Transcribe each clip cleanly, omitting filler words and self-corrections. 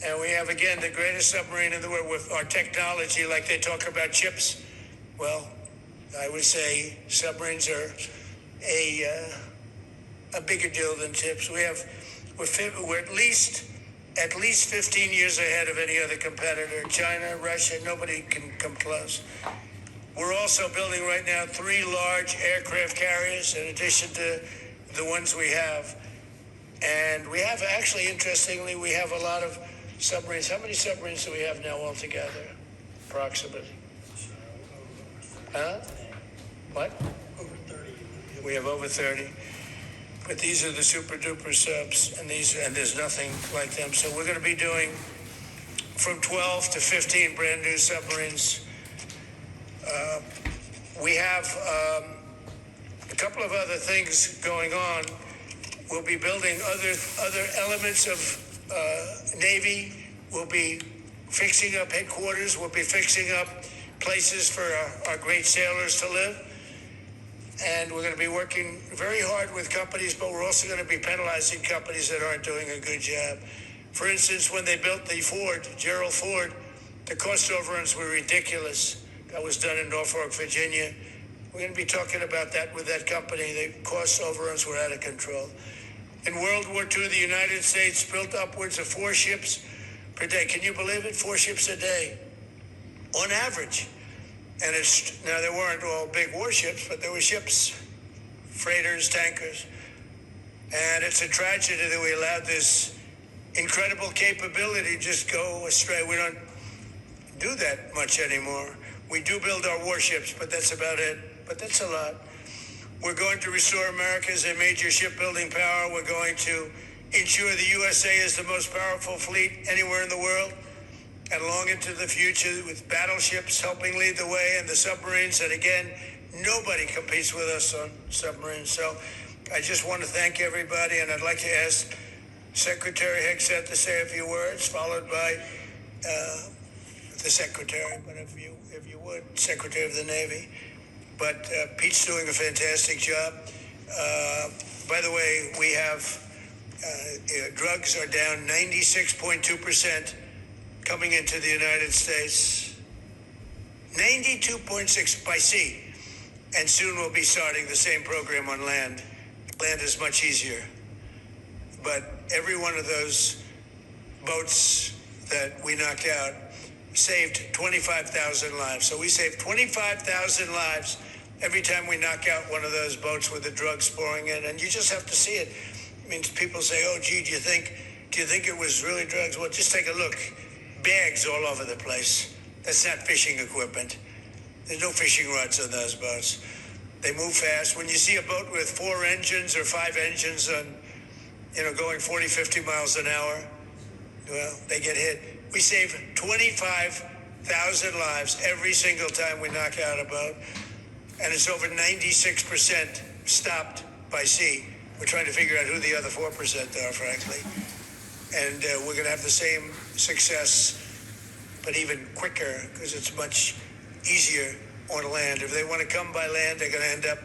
And we have, again, the greatest submarine in the world with our technology, like they talk about chips. Well, I would say submarines are a bigger deal than chips. We're at least 15 years ahead of any other competitor. China, Russia, nobody can come close. We're also building right now 3 large aircraft carriers in addition to the ones we have. And we have, actually, interestingly, we have a lot of submarines. How many submarines do we have now altogether, approximately? Huh? What? Over 30. We have over 30. But these are the super duper subs, and there's nothing like them. So we're going to be doing from 12 to 15 brand new submarines. We have a couple of other things going on. We'll be building other elements of Navy. We'll be fixing up headquarters. We'll be fixing up places for our great sailors to live. And we're going to be working very hard with companies, but we're also going to be penalizing companies that aren't doing a good job. For instance, when they built the Ford, Gerald Ford, the cost overruns were ridiculous. That was done in Norfolk, Virginia. We're going to be talking about that with that company. The cost overruns were out of control. In World War II, the United States built upwards of 4 ships per day. Can you believe it? 4 ships a day, on average. And now there weren't all big warships, but there were ships, freighters, tankers. And it's a tragedy that we allowed this incredible capability just go astray. We don't do that much anymore. We do build our warships, but that's about it. But that's a lot. We're going to restore America as a major shipbuilding power. We're going to ensure the USA is the most powerful fleet anywhere in the world, and long into the future with battleships helping lead the way and the submarines. And again, nobody competes with us on submarines. So I just want to thank everybody, and I'd like to ask Secretary Hegseth to say a few words, followed by the Secretary, but if you would, Secretary of the Navy. But Pete's doing a fantastic job. By the way, we have drugs are down 96.2% coming into the United States. 92.6 by sea. And soon we'll be starting the same program on land. Land is much easier. But every one of those boats that we knocked out saved 25,000 lives. So we saved 25,000 lives every time we knock out one of those boats with the drugs pouring in. And you just have to see it. It means people say, oh, gee, do you think it was really drugs? Well, just take a look. Bags all over the place. That's not fishing equipment. There's no fishing rods on those boats. They move fast. When you see a boat with 4 engines or 5 engines on, going 40, 50 miles an hour, well, they get hit. We save 25,000 lives every single time we knock out a boat. And it's over 96% stopped by sea. We're trying to figure out who the other 4% are, frankly. And we're going to have the same success, but even quicker, because it's much easier on land. If they want to come by land, they're going to end up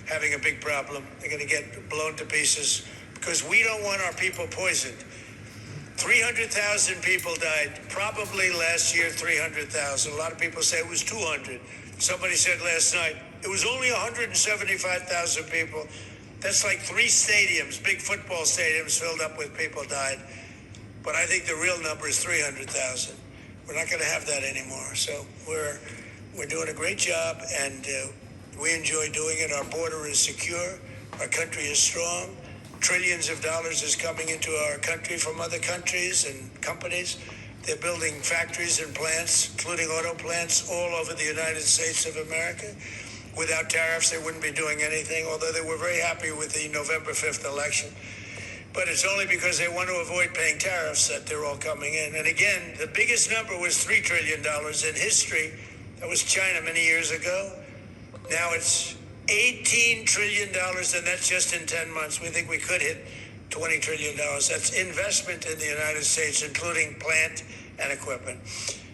having a big problem. They're going to get blown to pieces, because we don't want our people poisoned. 300,000 people died, probably last year 300,000. A lot of people say it was 200. Somebody said last night, it was only 175,000 people. That's like 3 stadiums, big football stadiums filled up with people died. But I think the real number is 300,000. We're not going to have that anymore. So we're doing a great job, and we enjoy doing it. Our border is secure. Our country is strong. Trillions of dollars is coming into our country from other countries and companies. They're building factories and plants, including auto plants, all over the United States of America. Without tariffs, they wouldn't be doing anything, although they were very happy with the November 5th election. But it's only because they want to avoid paying tariffs that they're all coming in. And again, the biggest number was $3 trillion in history. That was China many years ago. Now it's $18 trillion, and that's just in 10 months. We think we could hit $20 trillion. That's investment in the United States, including plant and equipment.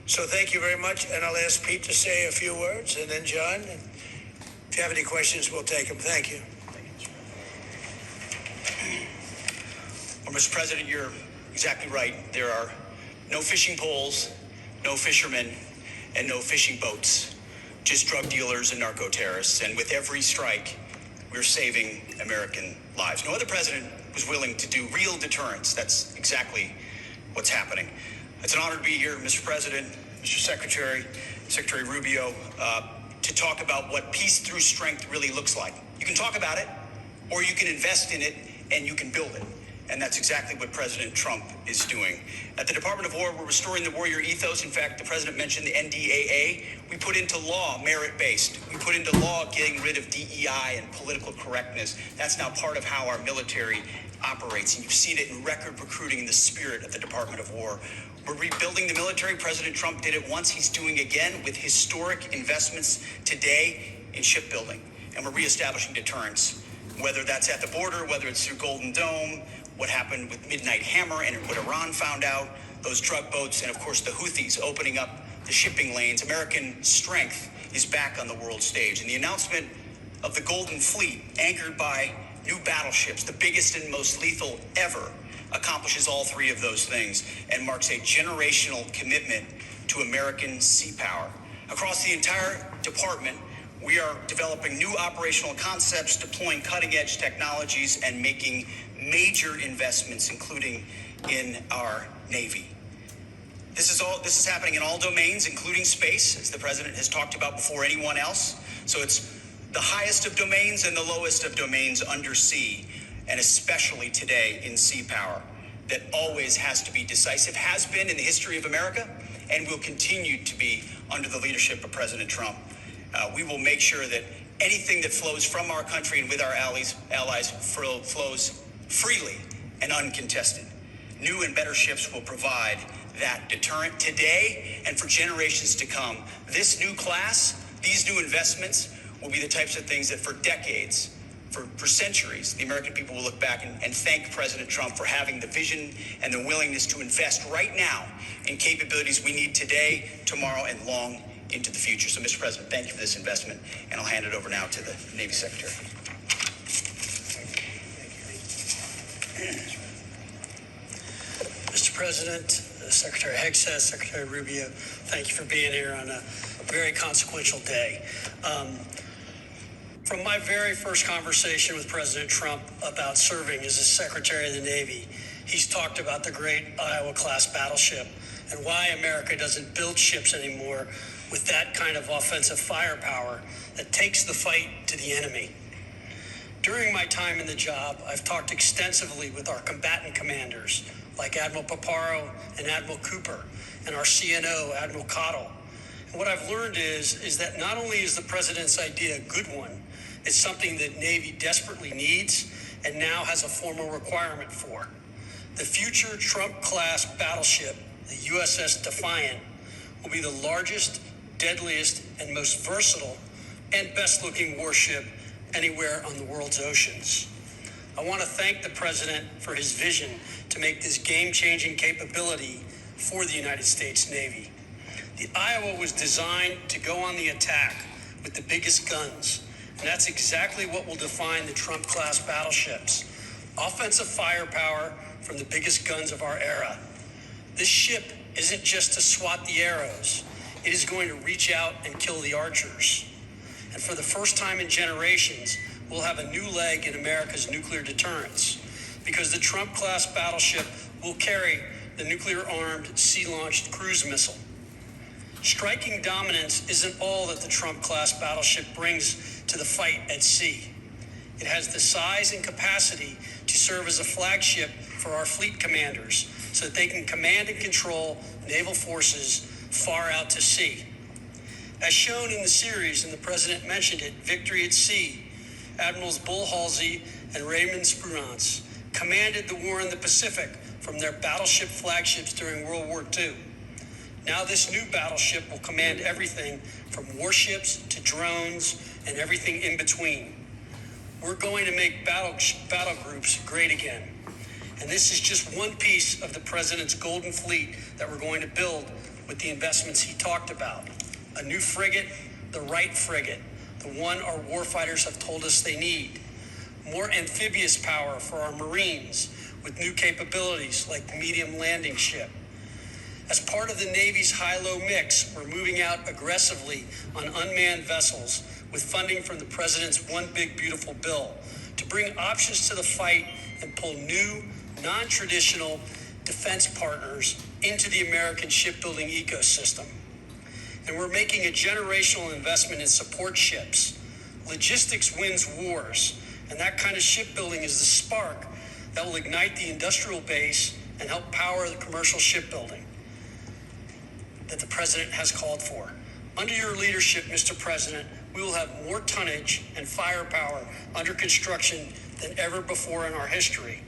So thank you very much, and I'll ask Pete to say a few words, and then John. And if you have any questions, we'll take them. Thank you. Well, Mr. President, you're exactly right. There are No fishing poles, no fishermen, and no fishing boats. Just drug dealers and narco terrorists. And with every strike, we're saving American lives. No other president was willing to do real deterrence. That's exactly what's happening. It's an honor to be here, Mr. President, Mr. Secretary, Secretary Rubio, to talk about what peace through strength really looks like. You can talk about it, or you can invest in it, and you can build it. And that's exactly what President Trump is doing. At the Department of War, we're restoring the warrior ethos. In fact, the president mentioned the NDAA. We put into law merit-based. We put into law getting rid of DEI and political correctness. That's now part of how our military operates. And you've seen it in record recruiting in the spirit of the Department of War. We're rebuilding the military. President Trump did it once. He's doing again with historic investments today in shipbuilding. And we're reestablishing deterrence, whether that's at the border, whether it's through Golden Dome, what happened with Midnight Hammer and what Iran found out, those drug boats, and of course the Houthis opening up the shipping lanes. American strength is back on the world stage. And the announcement of the Golden Fleet, anchored by new battleships, the biggest and most lethal ever, accomplishes all three of those things and marks a generational commitment to American sea power. Across the entire department, we are developing new operational concepts, deploying cutting-edge technologies, and making major investments, including in our Navy. This is happening in all domains, including space, as the president has talked about before anyone else. So it's the highest of domains and the lowest of domains under sea, and especially today in sea power, that always has to be decisive, has been in the history of America, and will continue to be under the leadership of President Trump. We will make sure that anything that flows from our country and with our allies flows freely and uncontested. New and better ships will provide that deterrent today and for generations to come. This new class, these new investments will be the types of things that for decades, for centuries, the American people will look back and thank President Trump for having the vision and the willingness to invest right now in capabilities we need today, tomorrow, and long into the future. So, Mr. President, thank you for this investment, and I'll hand it over now to the Navy Secretary. Mr. President, Secretary Hegseth, Secretary Rubio, thank you for being here on a very consequential day. From my very first conversation with President Trump about serving as a Secretary of the Navy, he's talked about the great Iowa-class battleship and why America doesn't build ships anymore with that kind of offensive firepower that takes the fight to the enemy. During my time in the job, I've talked extensively with our combatant commanders, like Admiral Paparo and Admiral Cooper, and our CNO, Admiral Cottle. And what I've learned is that not only is the president's idea a good one, it's something that Navy desperately needs and now has a formal requirement for. The future Trump-class battleship, the USS Defiant, will be the largest, deadliest, and most versatile and best-looking warship anywhere on the world's oceans. I want to thank the president for his vision to make this game-changing capability for the United States Navy. The Iowa was designed to go on the attack with the biggest guns, and that's exactly what will define the Trump-class battleships. Offensive firepower from the biggest guns of our era. This ship isn't just to swat the arrows. It is going to reach out and kill the archers. And for the first time in generations, we'll have a new leg in America's nuclear deterrence, because the Trump-class battleship will carry the nuclear-armed, sea-launched cruise missile. Striking dominance isn't all that the Trump-class battleship brings to the fight at sea. It has the size and capacity to serve as a flagship for our fleet commanders so that they can command and control naval forces far out to sea. As shown in the series, and the president mentioned it, Victory at Sea, Admirals Bull Halsey and Raymond Spruance commanded the war in the Pacific from their battleship flagships during World War II. Now this new battleship will command everything from warships to drones and everything in between. We're going to make battle groups great again. And this is just one piece of the president's Golden Fleet that we're going to build with the investments he talked about. A new frigate, the right frigate, the one our warfighters have told us they need. More amphibious power for our Marines with new capabilities like the medium landing ship. As part of the Navy's high-low mix, we're moving out aggressively on unmanned vessels with funding from the President's One Big Beautiful Bill to bring options to the fight and pull new, non-traditional defense partners into the American shipbuilding ecosystem. And we're making a generational investment in support ships. Logistics wins wars, and that kind of shipbuilding is the spark that will ignite the industrial base and help power the commercial shipbuilding that the President has called for. Under your leadership, Mr. President, we will have more tonnage and firepower under construction than ever before in our history.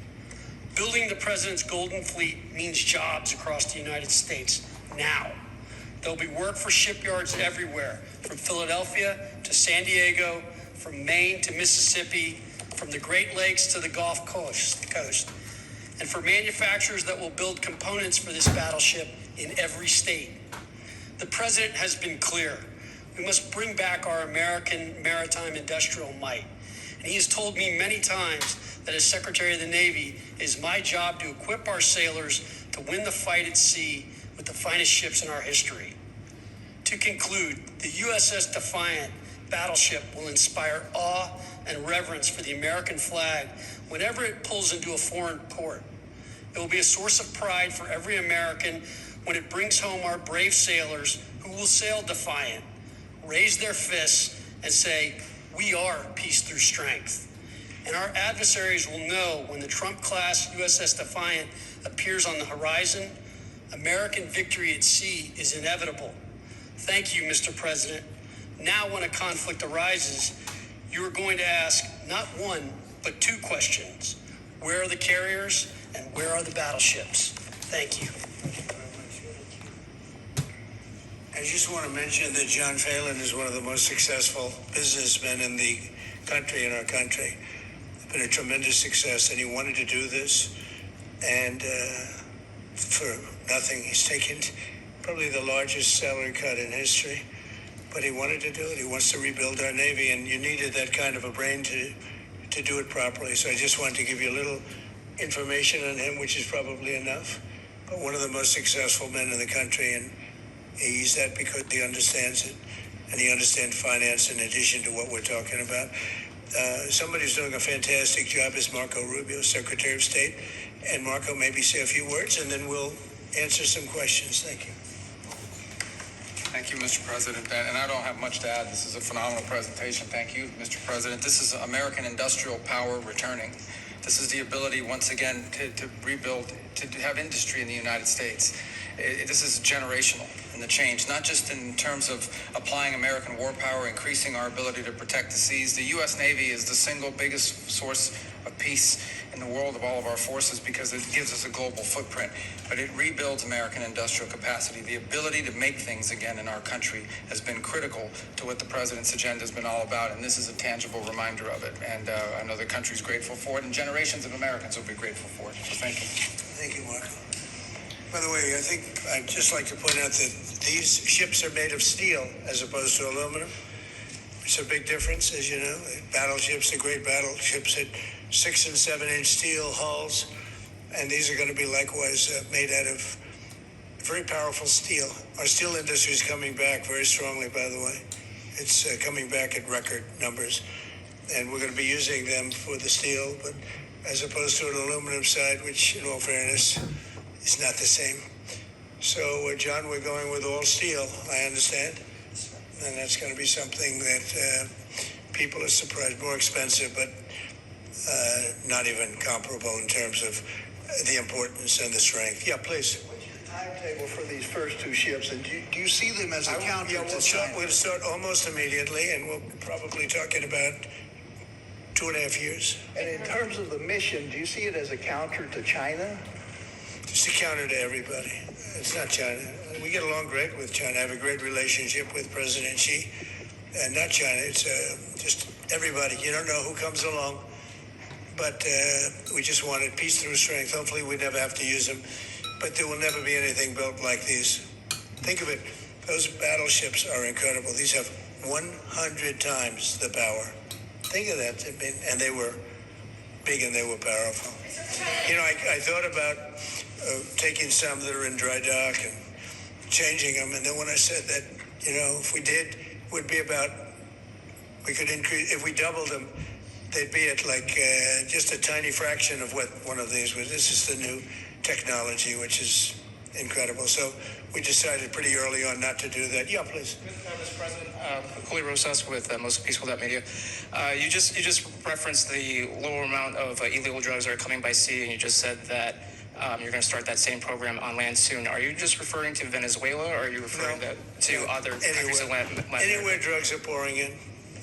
Building the President's Golden Fleet means jobs across the United States now. There'll be work for shipyards everywhere, from Philadelphia to San Diego, from Maine to Mississippi, from the Great Lakes to the Gulf Coast, and for manufacturers that will build components for this battleship in every state. The President has been clear. We must bring back our American maritime industrial might. And he has told me many times that as Secretary of the Navy, it is my job to equip our sailors to win the fight at sea with the finest ships in our history. To conclude, the USS Defiant battleship will inspire awe and reverence for the American flag whenever it pulls into a foreign port. It will be a source of pride for every American when it brings home our brave sailors who will sail defiant, raise their fists, and say, "We are peace through strength." And our adversaries will know when the Trump-class USS Defiant appears on the horizon, American victory at sea is inevitable. Thank you, Mr. President. Now, when a conflict arises, you are going to ask not one, but two questions. Where are the carriers and where are the battleships? Thank you. I just want to mention that John Phelan is one of the most successful businessmen in the country, in our country. It's been a tremendous success, and he wanted to do this. And for nothing, he's taken probably the largest salary cut in history. But he wanted to do it. He wants to rebuild our Navy, and you needed that kind of a brain to do it properly. So I just wanted to give you a little information on him, which is probably enough. But one of the most successful men in the country, and he's that because he understands it, and he understands finance in addition to what we're talking about. Somebody who's doing a fantastic job is Marco Rubio, Secretary of State. And Marco, maybe say a few words, and then we'll answer some questions. Thank you. Thank you, Mr. President. And I don't have much to add. This is a phenomenal presentation. Thank you, Mr. President. This is American industrial power returning. This is the ability, once again, to rebuild, to have industry in the United States. This is generational in the change, not just in terms of applying American war power, increasing our ability to protect the seas. The U.S. Navy is the single biggest source of peace in the world of all of our forces because it gives us a global footprint, but it rebuilds American industrial capacity. The ability to make things again in our country has been critical to what the President's agenda has been all about, and this is a tangible reminder of it. And I know the country's grateful for it, and generations of Americans will be grateful for it. So thank you. Thank you, Marco. By the way, I think I'd just like to point out that these ships are made of steel as opposed to aluminum. It's a big difference, as you know. Battleships, the great battleships, had 6 and 7 inch steel hulls, and these are going to be likewise made out of very powerful steel. Our steel industry is coming back very strongly, by the way. It's coming back at record numbers, and we're going to be using them for the steel, but as opposed to an aluminum side, which, in all fairness, is not the same. So, John, we're going with all steel, I understand, and that's going to be something that people are surprised, more expensive, but not even comparable in terms of the importance and the strength. Yeah, please. What's your timetable for these first two ships, and do you see them as a counter to China? We'll start almost immediately, and we'll probably talking about 2.5 years. And in terms of the mission, do you see it as a counter to China? It's a counter to everybody. It's not China. We get along great with China. I have a great relationship with President Xi. And not China. It's just everybody. You don't know who comes along. But we just wanted peace through strength. Hopefully we never have to use them. But there will never be anything built like these. Think of it. Those battleships are incredible. These have 100 times the power. Think of that. And they were big and they were powerful. You know, I thought about taking some that are in dry dock and changing them. And then when I said that, if we did, would be about, we could increase, if we doubled them, they'd be at like just a tiny fraction of what one of these was. This is the new technology, which is incredible. So we decided pretty early on not to do that. Yeah, please. Mr. President, Julio Rosas with Most Peaceful Media. You just referenced the lower amount of illegal drugs that are coming by sea, and you just said that you're going to start that same program on land soon. Are you just referring to Venezuela, or are you referring to other countries in Latin America? Anywhere drugs are pouring in,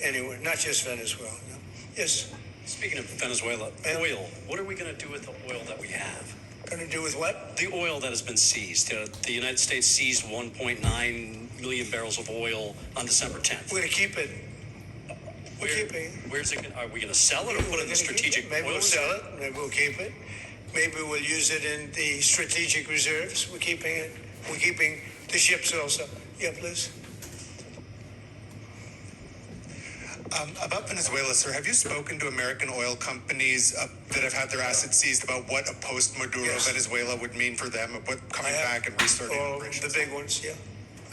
anywhere, not just Venezuela. No. Yes. Speaking of Venezuela, oil. What are we going to do with the oil that we have? Going to do with what? The oil that has been seized. The United States seized 1.9 million barrels of oil on December 10th. We're going to keep it. We're keeping it. Where's it? Are we going to sell it or put it in the strategic Maybe oil we'll sell it. Maybe we'll keep it. Maybe we'll use it in the strategic reserves. We're keeping it. We're keeping the ships also. Yeah, please. About Venezuela, sir, have you spoken to American oil companies that have had their assets seized about what a post-Maduro Venezuela would mean for them, what coming back and restarting operations? The big ones, yeah.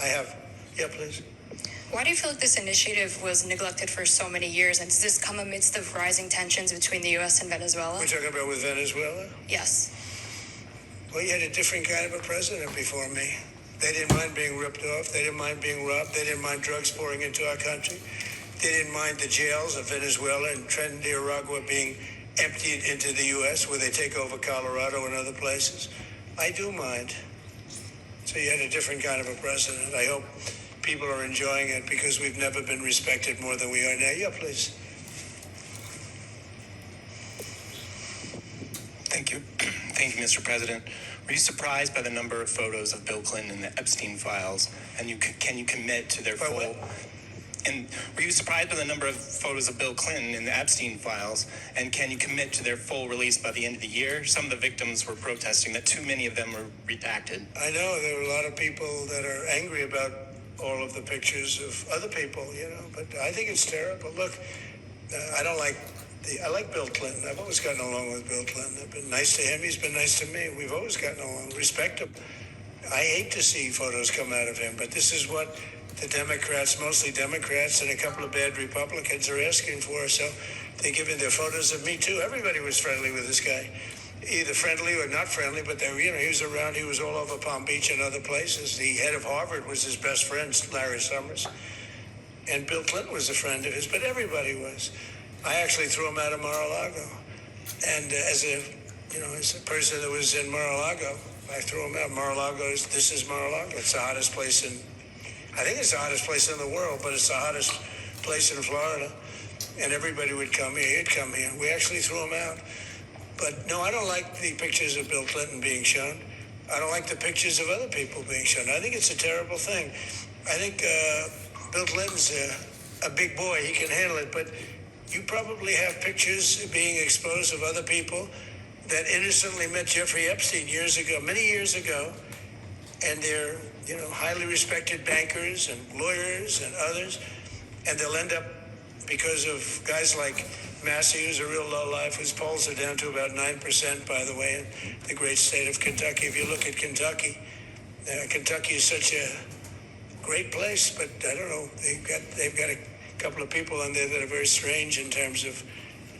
I have. Yeah, please. Why do you feel like this initiative was neglected for so many years, and does this come amidst the rising tensions between the U.S. and Venezuela? We're talking about with Venezuela? Yes. Well, you had a different kind of a president before me. They didn't mind being ripped off. They didn't mind being robbed. They didn't mind drugs pouring into our country. They didn't mind the jails of Venezuela and Nicaragua being emptied into the U.S., where they take over Colorado and other places. I do mind. So you had a different kind of a president. I hope people are enjoying it, because we've never been respected more than we are now. Yeah, please. Thank you. Thank you, Mr. President. Were you surprised by the number of photos of Bill Clinton in the Epstein files? And can you commit to their full... What? And were you surprised by the number of photos of Bill Clinton in the Epstein files? And can you commit to their full release by the end of the year? Some of the victims were protesting that too many of them were redacted. I know there are a lot of people that are angry about all of the pictures of other people, but I think it's terrible. Look, I like Bill Clinton. I've always gotten along with Bill Clinton. I've been nice to him. He's been nice to me. We've always gotten along. Respect him. I hate to see photos come out of him, but this is what the Democrats, mostly Democrats, and a couple of bad Republicans are asking for. So they're giving their photos of me too. Everybody was friendly with this guy, either friendly or not friendly, but he was around. He was all over Palm Beach and other places. The head of Harvard was his best friend, Larry Summers, and Bill Clinton was a friend of his. But everybody was. I actually threw him out of Mar-a-Lago, and as a person that was in Mar-a-Lago, I threw him out. This is Mar-a-Lago. It's the hottest place I think it's the hottest place in the world, but it's the hottest place in Florida. And everybody would come here. He'd come here. We actually threw him out. But no, I don't like the pictures of Bill Clinton being shown. I don't like the pictures of other people being shown. I think it's a terrible thing. I think Bill Clinton's a big boy. He can handle it. But you probably have pictures being exposed of other people that innocently met Jeffrey Epstein many years ago. And they're, highly respected bankers and lawyers and others. And they'll end up, because of guys like Massey, who's a real lowlife, whose polls are down to about 9%, by the way, in the great state of Kentucky. If you look at Kentucky, Kentucky is such a great place, but I don't know, they've got a couple of people on there that are very strange in terms of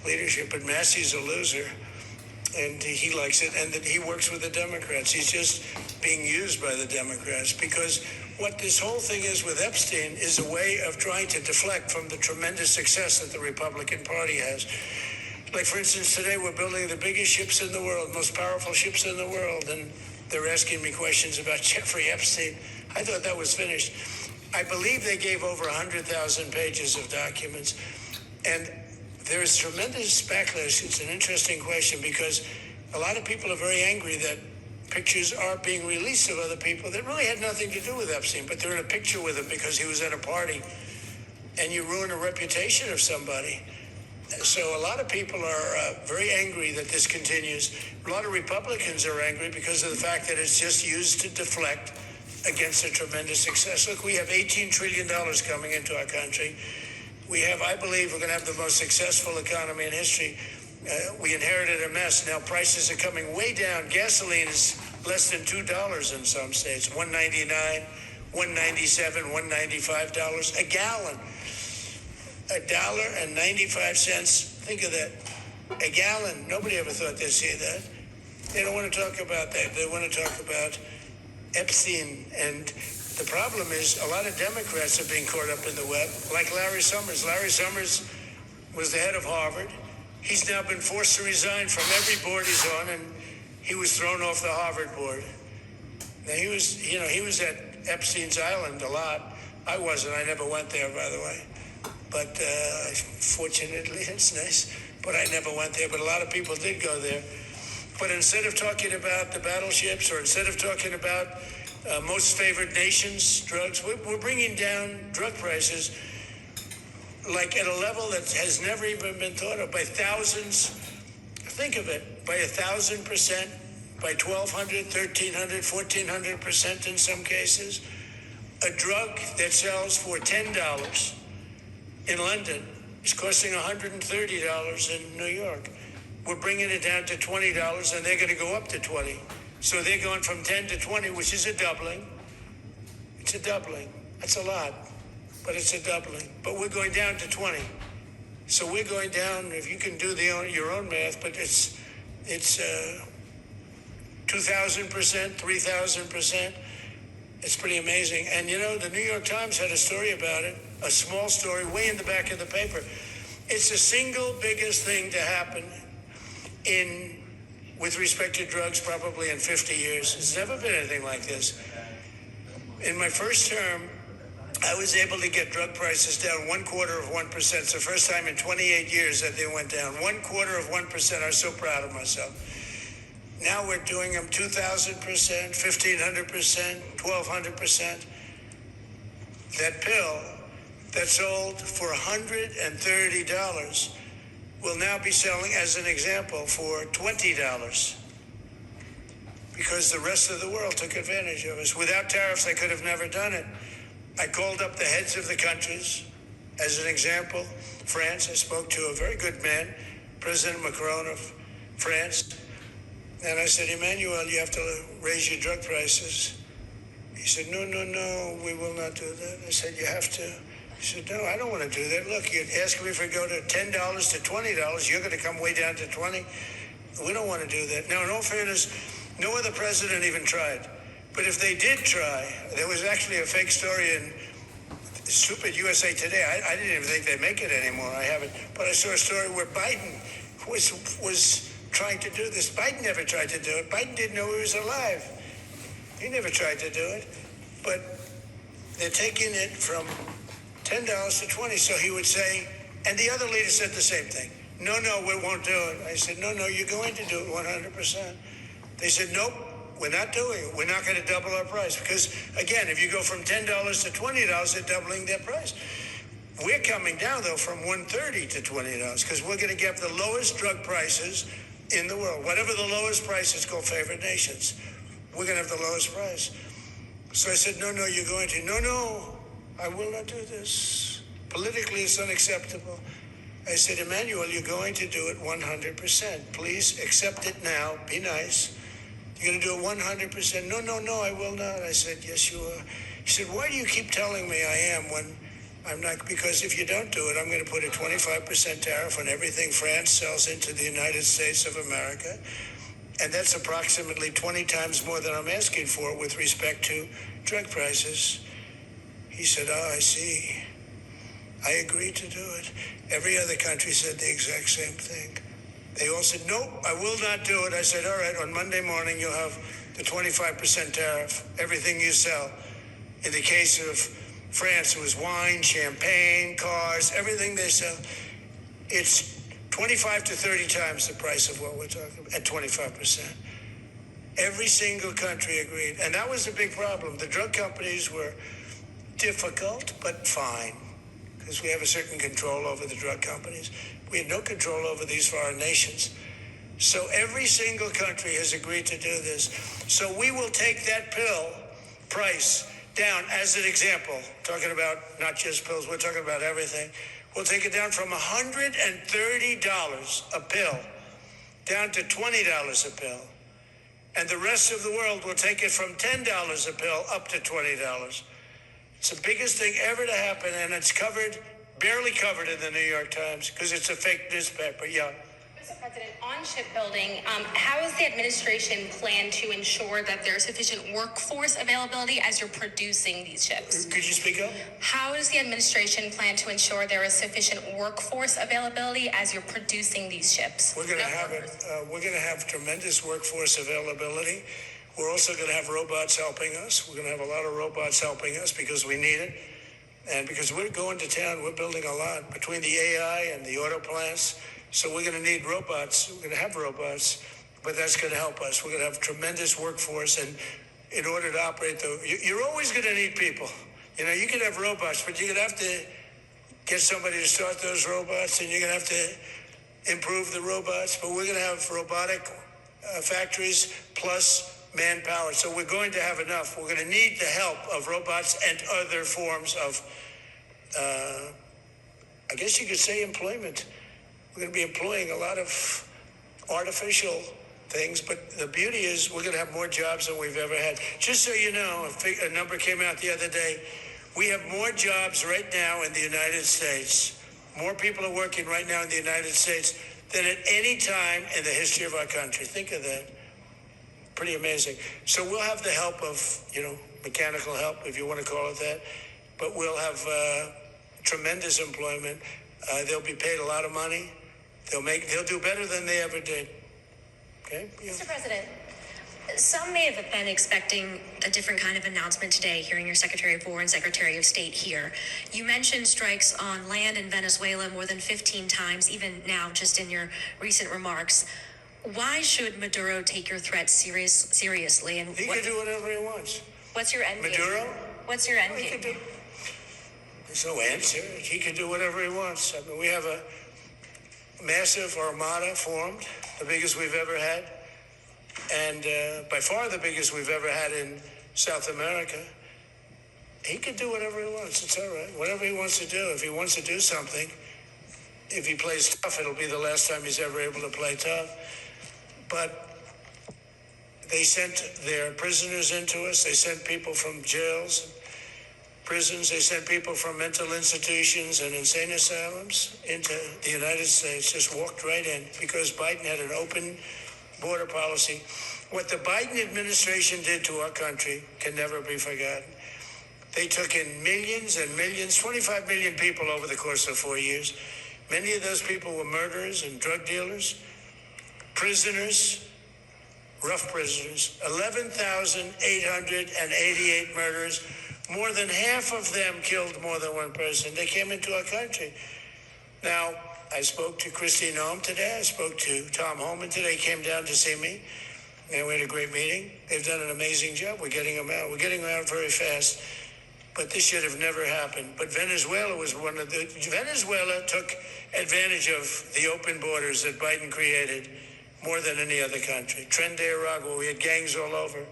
leadership. But Massey's a loser, and he likes it, and that he works with the Democrats. He's just being used by the Democrats, because what this whole thing is with Epstein is a way of trying to deflect from the tremendous success that the Republican Party has. Like, for instance, today we're building the biggest ships in the world, most powerful ships in the world, and they're asking me questions about Jeffrey Epstein. I thought that was finished. I believe they gave over 100,000 pages of documents, and there's tremendous backlash. It's an interesting question, because a lot of people are very angry that pictures are being released of other people that really had nothing to do with Epstein, but they're in a picture with him because he was at a party, and you ruin a reputation of somebody. So a lot of people are very angry that this continues. A lot of Republicans are angry because of the fact that it's just used to deflect against a tremendous success. Look, we have $18 trillion coming into our country. We have, I believe, we're going to have the most successful economy in history. We inherited a mess. Now prices are coming way down. Gasoline is less than $2 in some states, $1.99, $1.97, $1.95 a gallon. $1.95. Think of that. A gallon. Nobody ever thought they'd see that. They don't want to talk about that. They want to talk about Epstein. And the problem is a lot of Democrats are being caught up in the web, like Larry Summers. Larry Summers was the head of Harvard. He's now been forced to resign from every board he's on, and he was thrown off the Harvard board. Now he was at Epstein's Island a lot. I wasn't. I never went there, by the way. But fortunately, it's nice. But I never went there. But a lot of people did go there. But instead of talking about the battleships, or instead of talking about most favored nations drugs, we're bringing down drug prices like at a level that has never even been thought of, by thousands. Think of it, by 1,000%, by 1,200, 1,300, 1,400% in some cases. A drug that sells for $10 in London is costing $130 in New York. We're bringing it down to $20, and they're going to go up to 20. So they're going from 10 to 20, which is a doubling. It's a doubling. That's a lot, but it's a doubling. But we're going down to 20. So we're going down, if you can do your own math, but it's 2,000%, 3,000%. It's pretty amazing. And the New York Times had a story about it, a small story way in the back of the paper. It's the single biggest thing to happen with respect to drugs probably in 50 years. There's never been anything like this. In my first term, I was able to get drug prices down 0.25%. It's the first time in 28 years that they went down. 0.25%. I was so proud of myself. Now we're doing them 2,000%, 1,500%, 1,200%. That pill that sold for $130 will now be selling, as an example, for $20. Because the rest of the world took advantage of us. Without tariffs, I could have never done it. I called up the heads of the countries. As an example, France, I spoke to a very good man, President Macron of France. And I said, Emmanuel, you have to raise your drug prices. He said, no, we will not do that. I said, you have to. He said, no, I don't want to do that. Look, you're asking me if I go to $10 to $20. You're going to come way down to 20. We don't want to do that. Now, in all fairness, no other president even tried. But if they did try, there was actually a fake story in stupid USA Today. I didn't even think they'd make it anymore. I haven't. But I saw a story where Biden was trying to do this. Biden never tried to do it. Biden didn't know he was alive. He never tried to do it. But they're taking it from $10 to 20. So he would say, and the other leader said the same thing. No, we won't do it. I said, no, you're going to do it 100%. They said, nope, we're not doing it. We're not going to double our price. Because, again, if you go from $10 to $20, they're doubling their price. We're coming down, though, from $130 to $20 because we're going to get the lowest drug prices in the world. Whatever the lowest price is called favored nations. We're going to have the lowest price. So I said, no, you're going to. No, I will not do this. Politically, it's unacceptable. I said, Emmanuel, you're going to do it 100%. Please accept it now. Be nice. You're going to do it 100%. No, I will not. I said, yes, you are. He said, why do you keep telling me I am when I'm not? Because if you don't do it, I'm going to put a 25% tariff on everything France sells into the United States of America. And that's approximately 20 times more than I'm asking for with respect to drug prices. He said, I see. I agreed to do it. Every other country said the exact same thing. They all said, nope, I will not do it. I said, all right, on Monday morning, you'll have the 25% tariff, everything you sell. In the case of France, it was wine, champagne, cars, everything they sell. It's 25 to 30 times the price of what we're talking about, at 25%. Every single country agreed. And that was a big problem. The drug companies were difficult, but fine, because we have a certain control over the drug companies. We have no control over these foreign nations. So every single country has agreed to do this. So we will take that pill price down, as an example, talking about not just pills, we're talking about everything. We'll take it down from $130 a pill down to $20 a pill. and the rest of the world will take it from $10 a pill up to $20. It's the biggest thing ever to happen, and it's covered, barely covered in the New York Times because it's a fake newspaper. Yeah. Mr. President, on shipbuilding, how is the administration plan to ensure that there's sufficient workforce availability as you're producing these ships? Could you speak up? How does the administration plan to ensure there is sufficient workforce availability as you're producing these ships? We're going to have it. We're going to have tremendous workforce availability. We're also going to have robots helping us. We're going to have a lot of robots helping us because we need it. And because we're going to town, we're building a lot between the AI and the auto plants. So we're going to need robots. We're going to have robots, but that's going to help us. We're going to have tremendous workforce. And in order to operate, you're always going to need people. You know, you can have robots, but you're going to have to get somebody to start those robots, and you're going to have to improve the robots. But we're going to have robotic factories plus manpower. So we're going to have enough. We're going to need the help of robots and other forms of, I guess you could say, employment. We're going to be employing a lot of artificial things, but the beauty is we're going to have more jobs than we've ever had. Just so you know, a number came out the other day. We have more jobs right now in the United States. More people are working right now in the United States than at any time in the history of our country. Think of that. Pretty amazing. So we'll have the help of, mechanical help, if you want to call it that, but we'll have tremendous employment. They'll be paid a lot of money. They'll do better than they ever did. Okay? Yeah. Mr. President, some may have been expecting a different kind of announcement today, hearing your Secretary of War and Secretary of State here. You mentioned strikes on land in Venezuela more than 15 times, even now, just in your recent remarks. Why should Maduro take your threats seriously? And he can do whatever he wants. What's your end game? Maduro? What's your end game? There's no answer. He can do whatever he wants. I mean, we have a massive armada formed, the biggest we've ever had, and by far the biggest we've ever had in South America. He can do whatever he wants. It's all right. Whatever he wants to do. If he wants to do something, if he plays tough, it'll be the last time he's ever able to play tough. But they sent their prisoners into us. They sent people from jails, prisons. They sent people from mental institutions and insane asylums into the United States, just walked right in because Biden had an open border policy. What the Biden administration did to our country can never be forgotten. They took in millions and millions, 25 million people over the course of 4 years. Many of those people were murderers and drug dealers, prisoners, rough prisoners, 11,888 murders. More than half of them killed more than one person. They came into our country. Now, I spoke to Christine Noem today. I spoke to Tom Homan today. He came down to see me, and we had a great meeting. They've done an amazing job. We're getting them out. We're getting them out very fast. But this should have never happened. But Venezuela was Venezuela took advantage of the open borders that Biden created more than any other country. Tren de Aragua, we had gangs all over.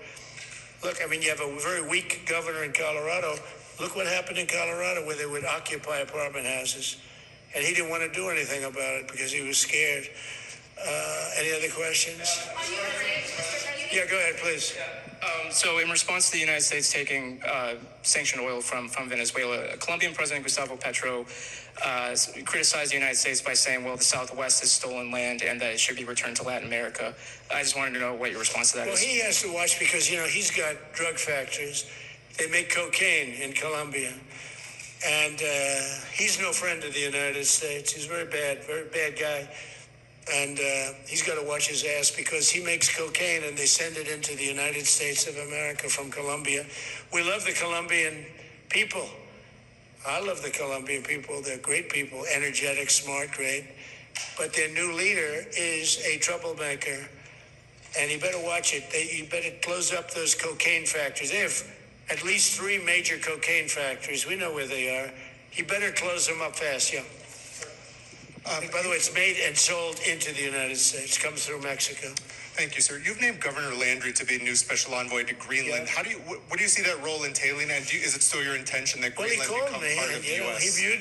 Look, I mean, you have a very weak governor in Colorado. Look what happened in Colorado where they would occupy apartment houses. And he didn't want to do anything about it because he was scared. Any other questions? Yeah, go ahead, please. So in response to the United States taking sanctioned oil from Venezuela, Colombian President Gustavo Petro criticized the United States by saying, well, the Southwest is stolen land and that it should be returned to Latin America. I just wanted to know what your response to that is. Well, he has to watch because, he's got drug factories. They make cocaine in Colombia. And he's no friend of the United States. He's very bad guy. And he's got to watch his ass because he makes cocaine and they send it into the United States of America from Colombia. We love the Colombian people. I love the Colombian people. They're great people, energetic, smart, great. But their new leader is a troublemaker. And you better watch it. You better close up those cocaine factories. They have at least 3 major cocaine factories. We know where they are. You better close them up fast, yeah. By the way, it's made and sold into the United States. Comes through Mexico. Thank you, sir. You've named Governor Landry to be new special envoy to Greenland. Yeah. What do you see that role entailing? And is it still your intention that Greenland become part of the U.S.? He viewed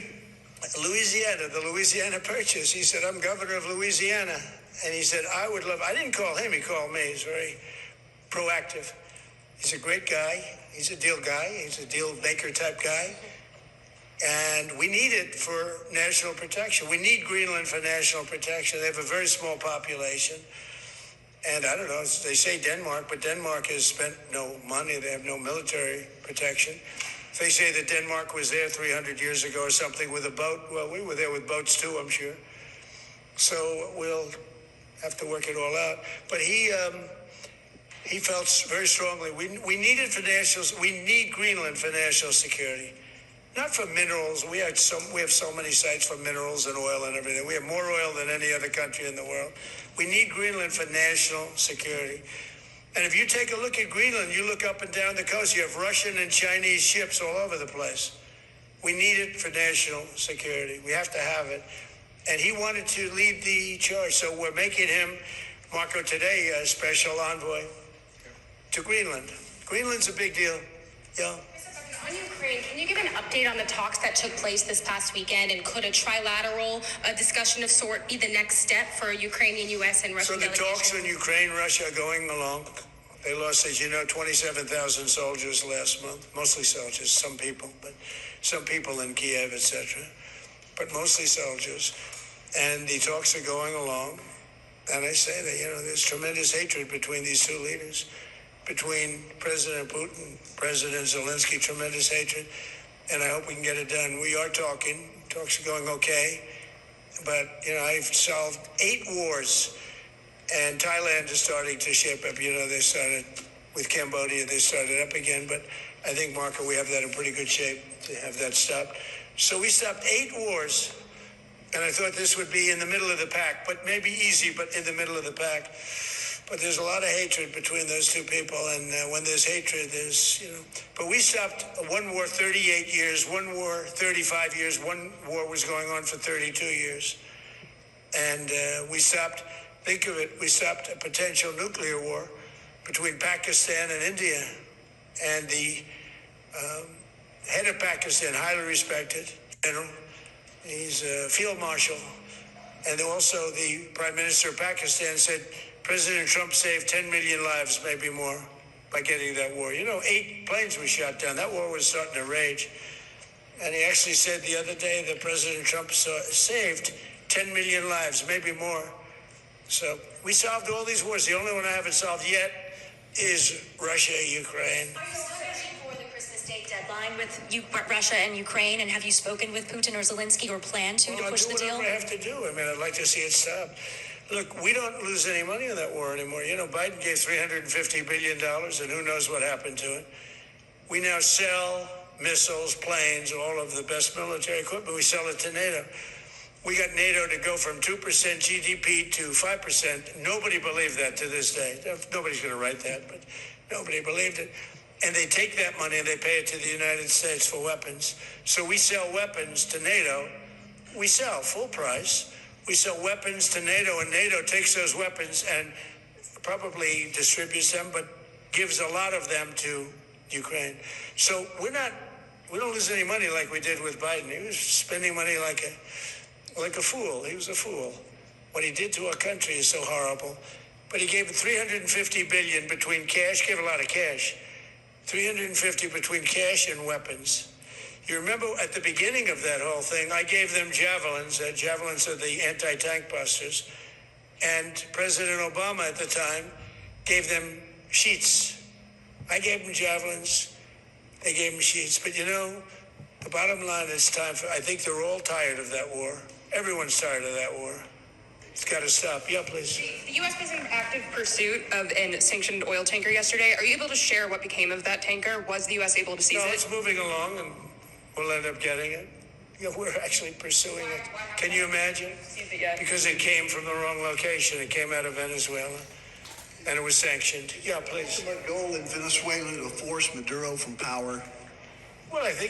Louisiana, the Louisiana Purchase. He said, I'm governor of Louisiana. And he said, I didn't call him, he called me. He's very proactive. He's a great guy. He's a deal guy. He's a deal maker type guy. And we need it for national protection. We need Greenland for national protection. They have a very small population. And I don't know, they say Denmark, but Denmark has spent no money. They have no military protection. They say that Denmark was there 300 years ago or something with a boat. Well, we were there with boats too, I'm sure. So we'll have to work it all out. But he felt very strongly we need it for we need Greenland for national security. Not for minerals. We have so many sites for minerals and oil and everything. We have more oil than any other country in the world. We need Greenland for national security. And if you take a look at Greenland, you look up and down the coast, you have Russian and Chinese ships all over the place. We need it for national security. We have to have it. And he wanted to lead the charge. So we're making him, Marco, today, a special envoy to Greenland. Greenland's a big deal. Yeah. On Ukraine, can you give an update on the talks that took place this past weekend, and could a trilateral discussion of sort be the next step for Ukrainian, U.S. and Russian delegations? So the talks in Ukraine, Russia are going along. They lost, as you know, 27,000 soldiers last month, mostly soldiers, some people in Kiev, etc., but mostly soldiers. And the talks are going along. And I say that, there's tremendous hatred between these two leaders. Between President Putin, President Zelensky, tremendous hatred, and I hope we can get it done. We are talking. Talks are going okay, but I've solved 8 wars, and Thailand is starting to shape up. They started with Cambodia, they started up again, but I think, Marco, we have that in pretty good shape to have that stopped. So we stopped 8 wars, and I thought this would be in the middle of the pack, but maybe easy, but in the middle of the pack. But there's a lot of hatred between those two people, and when there's hatred, there's, But we stopped one war 38 years, one war 35 years, one war was going on for 32 years. And we stopped, think of it, we stopped a potential nuclear war between Pakistan and India. And the head of Pakistan, highly respected general, he's a field marshal, and also the Prime Minister of Pakistan said, President Trump saved 10 million lives, maybe more, by getting that war. 8 planes were shot down. That war was starting to rage. And he actually said the other day that President Trump saved 10 million lives, maybe more. So we solved all these wars. The only one I haven't solved yet is Russia, Ukraine. Are you still pushing for the Christmas Day deadline with Russia and Ukraine? And have you spoken with Putin or Zelensky or plan to push the deal? I'll do whatever I have to do. I'd like to see it stop. Look, we don't lose any money on that war anymore. Biden gave $350 billion, and who knows what happened to it. We now sell missiles, planes, all of the best military equipment. We sell it to NATO. We got NATO to go from 2% GDP to 5%. Nobody believed that to this day. Nobody's going to write that, but nobody believed it. And they take that money and they pay it to the United States for weapons. So we sell weapons to NATO. We sell full price. We sell weapons to NATO, and NATO takes those weapons and probably distributes them, but gives a lot of them to Ukraine. So we don't lose any money like we did with Biden. He was spending money like a fool. He was a fool. What he did to our country is so horrible. But he gave $350 billion between cash, gave a lot of cash, $350 between cash and weapons. You remember at the beginning of that whole thing, I gave them javelins. Javelins are the anti-tank busters. And President Obama at the time gave them sheets. I gave them javelins. They gave them sheets. But the bottom line is I think they're all tired of that war. Everyone's tired of that war. It's got to stop. Yeah, please. The U.S. was in active pursuit of a sanctioned oil tanker yesterday. Are you able to share what became of that tanker? Was the U.S. able to seize it? No, it's moving along, and we'll end up getting it. We're actually pursuing it. Can you imagine? Because it came from the wrong location. It came out of Venezuela, and it was sanctioned. Yeah, please. Ultimate goal in Venezuela to force Maduro from power. Well, I think